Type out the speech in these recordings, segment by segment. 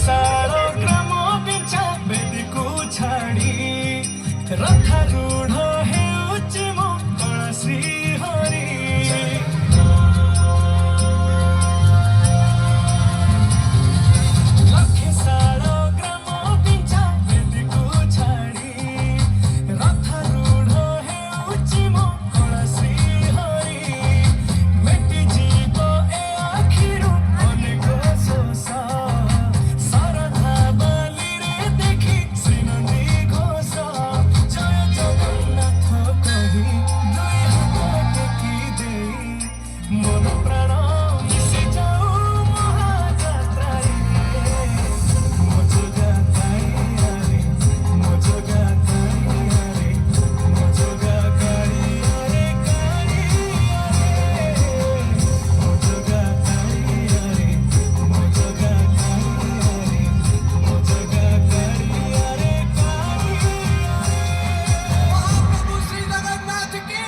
साल ग्राम बिछा बेदी को छाड़ी रथारूढ़ हेउछि मो तुलसी हरि लक्षे साल ग्राम बिछा बेदी को छाड़ी रथारूढ़ हेउछि मो तुलसी हरि मेटी जीव ए आखिरु अनेक शोष सरधा बाली रे देखी श्रीनंदी घोष जय जगन्नाथ कही दुई हाथ टेकी देई मन प्राण मिशि जाऊ महाजात्रारे मो जोगा काଳିया रे मो जोगा काଳିया रे मो जोगा काଳିया रे काଳିया रे मो जोगा कालिया रे मो जोगा कालिया रे मो जोगा कालिया रे कालिया महाप्रभु श्री जगन्नाथ की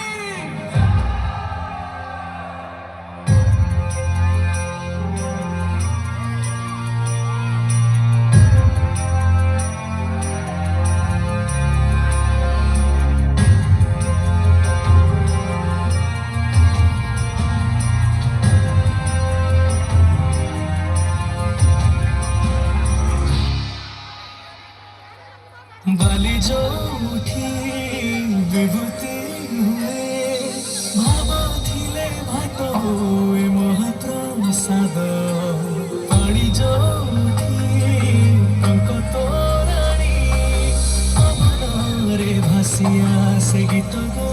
बाली जो उठी विभूति हुए भाव थिले भाट हुए महाप्रसाद पानी जो उठी टंक तोराणी अमन रे भासिया से गीत गो